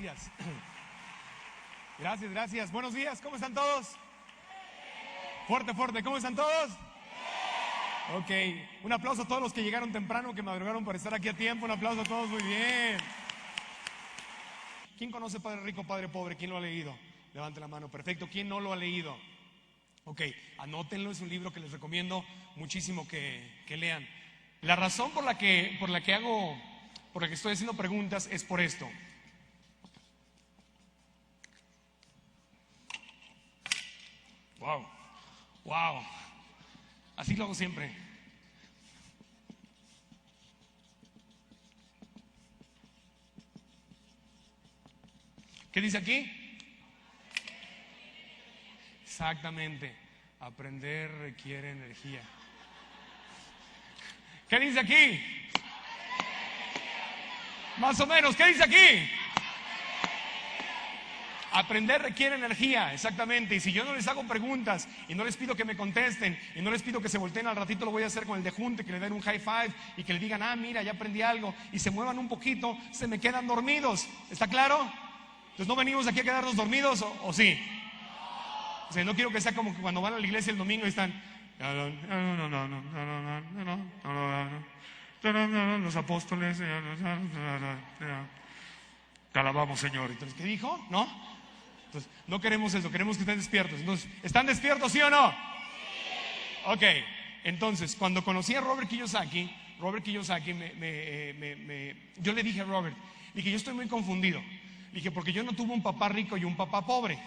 Gracias. Gracias, gracias. Buenos días, ¿cómo están todos? Fuerte, fuerte, ¿cómo están todos? Ok, un aplauso a todos los que llegaron temprano, que madrugaron para estar aquí a tiempo. Un aplauso a todos, muy bien. ¿Quién conoce Padre Rico, Padre Pobre? ¿Quién lo ha leído? Levante la mano, perfecto. ¿Quién no lo ha leído? Ok, anótenlo, es un libro que les recomiendo muchísimo que lean. La razón por la que estoy haciendo preguntas es por esto. Wow, wow, así lo hago siempre. ¿Qué dice aquí? Exactamente, aprender requiere energía. ¿Qué dice aquí? Más o menos, ¿qué dice aquí? Aprender requiere energía, exactamente. Y si yo no les hago preguntas y no les pido que me contesten y no les pido que se volteen, al ratito lo voy a hacer con el de junte, que le den un high five y que le digan, mira, ya aprendí algo, y se muevan un poquito, se me quedan dormidos. ¿Está claro? Entonces no venimos aquí a quedarnos dormidos, ¿o sí? O sea, no quiero que sea como que cuando van a la iglesia el domingo y están los apóstoles, te alabamos, Señor. Entonces, ¿qué dijo? ¿No? Entonces, no queremos eso, queremos que estén despiertos. Entonces, ¿están despiertos, sí o no? Sí. Ok, entonces, cuando conocí a Robert Kiyosaki, yo le dije a Robert, yo estoy muy confundido. Le dije, porque yo no tuve un papá rico y un papá pobre.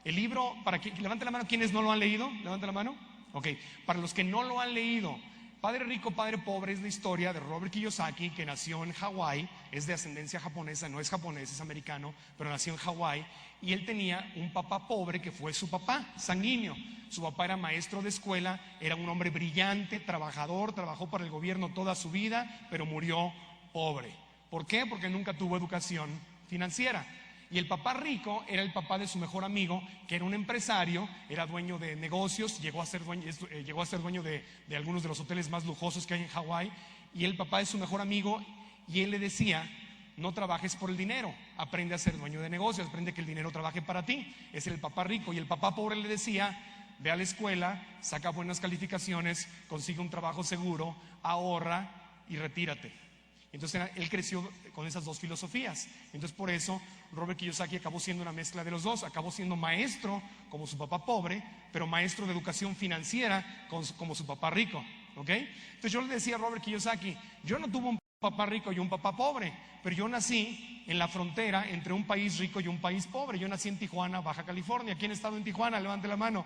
El libro, levante la mano, ¿quiénes no lo han leído? Levante la mano. Ok, para los que no lo han leído, Padre Rico, Padre Pobre es la historia de Robert Kiyosaki, que nació en Hawái, es de ascendencia japonesa, no es japonés, es americano, pero nació en Hawái, y él tenía un papá pobre que fue su papá, sanguíneo. Su papá era maestro de escuela, era un hombre brillante, trabajador, trabajó para el gobierno toda su vida, pero murió pobre. ¿Por qué? Porque nunca tuvo educación financiera. Y el papá rico era el papá de su mejor amigo, que era un empresario, era dueño de negocios, llegó a ser dueño de algunos de los hoteles más lujosos que hay en Hawái. Y el papá de su mejor amigo, y él le decía, no trabajes por el dinero, aprende a ser dueño de negocios, aprende que el dinero trabaje para ti. Ese era el papá rico. Y el papá pobre le decía, ve a la escuela, saca buenas calificaciones, consigue un trabajo seguro, ahorra y retírate. Entonces él creció con esas dos filosofías. Entonces por eso Robert Kiyosaki acabó siendo una mezcla de los dos. Acabó siendo maestro como su papá pobre, pero maestro de educación financiera como su papá rico, ¿ok? Entonces yo le decía a Robert Kiyosaki, yo no tuve un papá rico y un papá pobre, pero yo nací en la frontera entre un país rico y un país pobre. Yo nací en Tijuana, Baja California. ¿Quién ha estado en Tijuana? Levante la mano.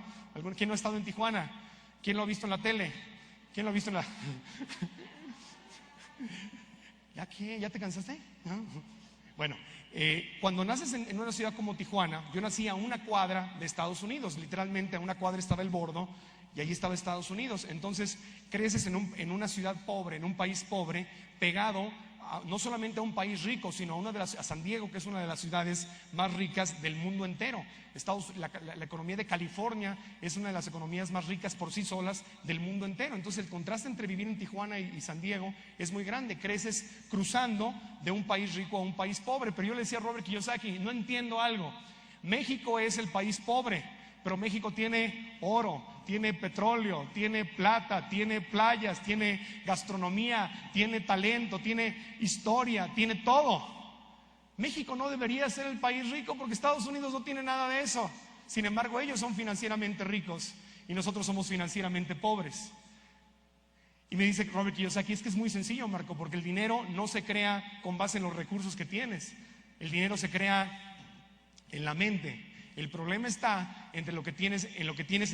¿Quién no ha estado en Tijuana? ¿Quién lo ha visto en la tele? ¿Quién lo ha visto en la... ¿Ya te cansaste? ¿No? Bueno, cuando naces en una ciudad como Tijuana, yo nací a una cuadra de Estados Unidos, literalmente a una cuadra estaba el Bordo y allí estaba Estados Unidos. Entonces creces en una ciudad pobre, en un país pobre, pegado no solamente a un país rico, sino a San Diego, que es una de las ciudades más ricas del mundo entero. La economía de California es una de las economías más ricas por sí solas del mundo entero. Entonces el contraste entre vivir en Tijuana y San Diego es muy grande. Creces cruzando de un país rico a un país pobre. Pero yo le decía a Robert Kiyosaki, no entiendo algo. México es el país pobre, pero México tiene oro, tiene petróleo, tiene plata, tiene playas, tiene gastronomía, tiene talento, tiene historia, tiene todo. México no debería ser el país rico porque Estados Unidos no tiene nada de eso. Sin embargo, ellos son financieramente ricos y nosotros somos financieramente pobres. Y me dice Robert Kiyosaki, es que es muy sencillo, Marco, porque el dinero no se crea con base en los recursos que tienes. El dinero se crea en la mente. El problema está en lo que tienes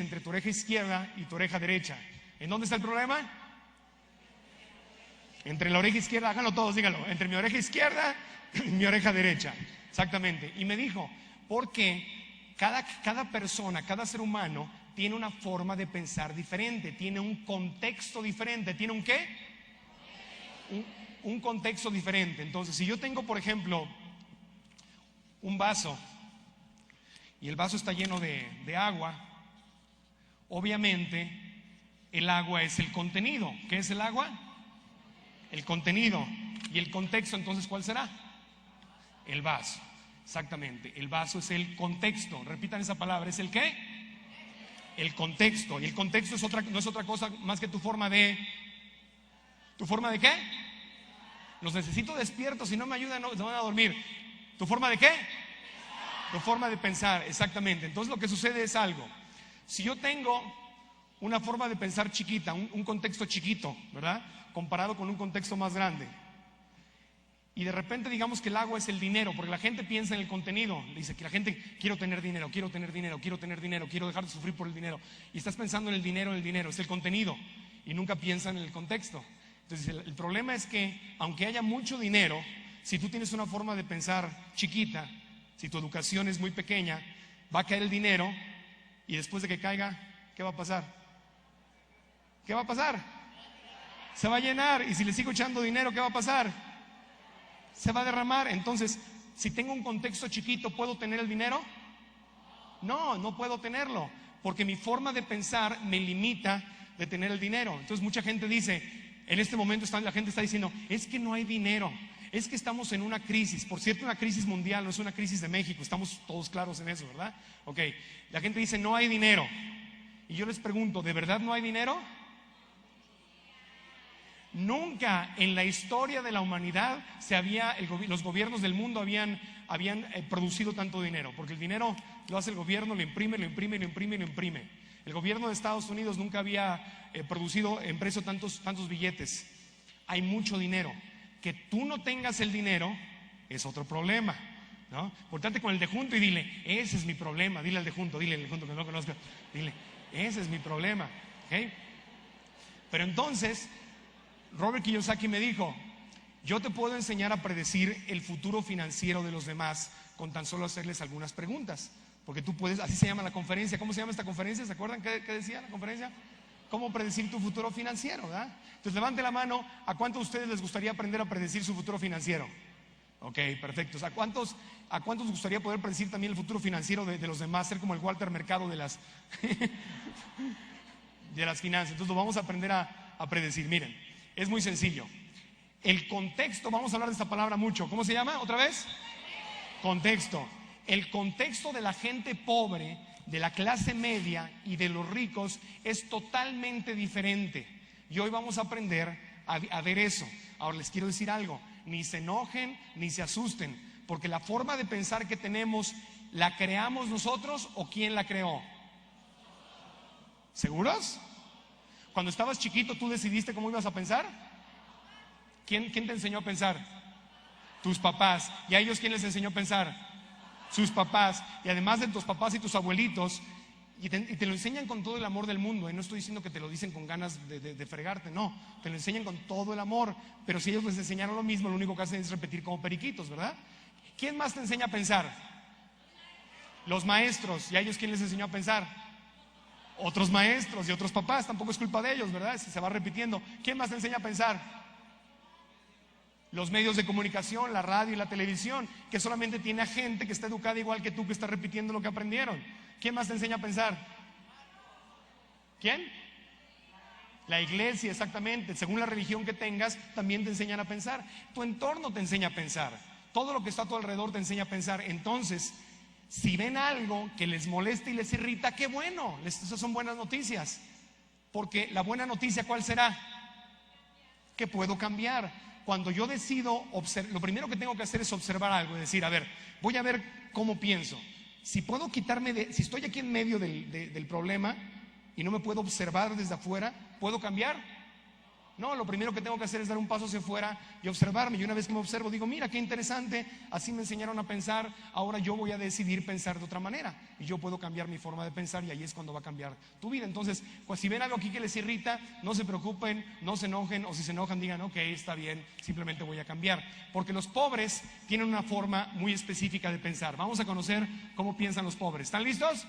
entre tu oreja izquierda y tu oreja derecha. ¿En dónde está el problema? Entre la oreja izquierda, háganlo todos, díganlo. Entre mi oreja izquierda y mi oreja derecha. Exactamente. Y me dijo, porque cada persona, cada ser humano tiene una forma de pensar diferente, tiene un contexto diferente. ¿Tiene un qué? Un contexto diferente. Entonces, si yo tengo, por ejemplo, un vaso y el vaso está lleno de agua, obviamente el agua es el contenido. ¿Qué es el agua? El contenido. ¿Y el contexto entonces cuál será? El vaso. Exactamente, el vaso es el contexto. Repitan esa palabra, ¿es el qué? El contexto. Y el contexto no es otra cosa más que tu forma de... ¿Tu forma de qué? Los necesito despiertos, si no me ayudan no, se van a dormir. ¿Tu forma de qué? Tu forma de pensar, exactamente. Entonces lo que sucede es algo. Si yo tengo una forma de pensar chiquita, un contexto chiquito, ¿verdad? Comparado con un contexto más grande. Y de repente digamos que el agua es el dinero, porque la gente piensa en el contenido. Dice que la gente, quiero tener dinero, quiero tener dinero, quiero tener dinero, quiero dejar de sufrir por el dinero. Y estás pensando en el dinero, es el contenido. Y nunca piensan en el contexto. Entonces el problema es que, aunque haya mucho dinero, si tú tienes una forma de pensar chiquita, si tu educación es muy pequeña, va a caer el dinero y después de que caiga, ¿qué va a pasar? ¿Qué va a pasar? Se va a llenar. Y si le sigo echando dinero, ¿qué va a pasar? Se va a derramar. Entonces, si tengo un contexto chiquito, ¿puedo tener el dinero? No, no puedo tenerlo, porque mi forma de pensar me limita de tener el dinero. Entonces mucha gente dice, en este momento la gente está diciendo, es que no hay dinero, es que estamos en una crisis. Por cierto, una crisis mundial, no es una crisis de México, estamos todos claros en eso, ¿verdad? Ok, la gente dice, no hay dinero. Y yo les pregunto, ¿de verdad no hay dinero? Nunca en la historia de la humanidad los gobiernos del mundo habían producido tanto dinero, porque el dinero lo hace el gobierno, lo imprime, lo imprime, lo imprime, lo imprime. El gobierno de Estados Unidos nunca había producido, impreso tantos billetes. Hay mucho dinero. Que tú no tengas el dinero es otro problema, ¿no? Portate con el de junto y dile, ese es mi problema. Dile al de junto que no conozca, dile, ese es mi problema, ¿ok? Pero entonces Robert Kiyosaki me dijo, yo te puedo enseñar a predecir el futuro financiero de los demás con tan solo hacerles algunas preguntas. Porque tú puedes, así se llama la conferencia. ¿Cómo se llama esta conferencia? ¿Se acuerdan qué decía la conferencia? ¿Cómo predecir tu futuro financiero? ¿Verdad? Entonces levante la mano, ¿a cuántos de ustedes les gustaría aprender a predecir su futuro financiero? Ok, perfecto. ¿A cuántos les gustaría poder predecir también el futuro financiero de los demás? Ser como el Walter Mercado de las finanzas. Entonces lo vamos a aprender a predecir. Miren, es muy sencillo. El contexto, vamos a hablar de esta palabra mucho. ¿Cómo se llama? ¿Otra vez? Contexto. El contexto de la gente pobre, de la clase media y de los ricos es totalmente diferente. Y hoy vamos a aprender a ver eso. Ahora les quiero decir algo, ni se enojen ni se asusten, porque la forma de pensar que tenemos, ¿la creamos nosotros o quién la creó? ¿Seguros? Cuando estabas chiquito, ¿tú decidiste cómo ibas a pensar? ¿Quién te enseñó a pensar? Tus papás. ¿Y a ellos quién les enseñó a pensar? Sus papás. Y además de tus papás y tus abuelitos, y te lo enseñan con todo el amor del mundo. No estoy diciendo que te lo dicen con ganas de fregarte, no. Te lo enseñan con todo el amor. Pero si ellos les enseñaron lo mismo, lo único que hacen es repetir como periquitos, ¿verdad? ¿Quién más te enseña a pensar? Los maestros. ¿Y a ellos quién les enseñó a pensar? Otros maestros y otros papás. Tampoco es culpa de ellos, ¿verdad? Se va repitiendo. ¿Quién más te enseña a pensar? Los medios de comunicación, la radio y la televisión, que solamente tiene a gente que está educada igual que tú, que está repitiendo lo que aprendieron. ¿Quién más te enseña a pensar? ¿Quién? La iglesia, exactamente. Según la religión que tengas, también te enseñan a pensar. Tu entorno te enseña a pensar. Todo lo que está a tu alrededor te enseña a pensar. Entonces, si ven algo que les molesta y les irrita, qué bueno. Esas son buenas noticias. Porque la buena noticia, ¿cuál será? Que puedo cambiar. Cuando yo decido, lo primero que tengo que hacer es observar algo, es decir, a ver, voy a ver cómo pienso. Si puedo si estoy aquí en medio del problema y no me puedo observar desde afuera, ¿puedo cambiar? No, lo primero que tengo que hacer es dar un paso hacia afuera y observarme. Y una vez que me observo, digo, mira, qué interesante, así me enseñaron a pensar, ahora yo voy a decidir pensar de otra manera. Y yo puedo cambiar mi forma de pensar y ahí es cuando va a cambiar tu vida. Entonces, pues si ven algo aquí que les irrita, no se preocupen, no se enojen, o si se enojan digan, ok, está bien, simplemente voy a cambiar. Porque los pobres tienen una forma muy específica de pensar. Vamos a conocer cómo piensan los pobres. ¿Están listos?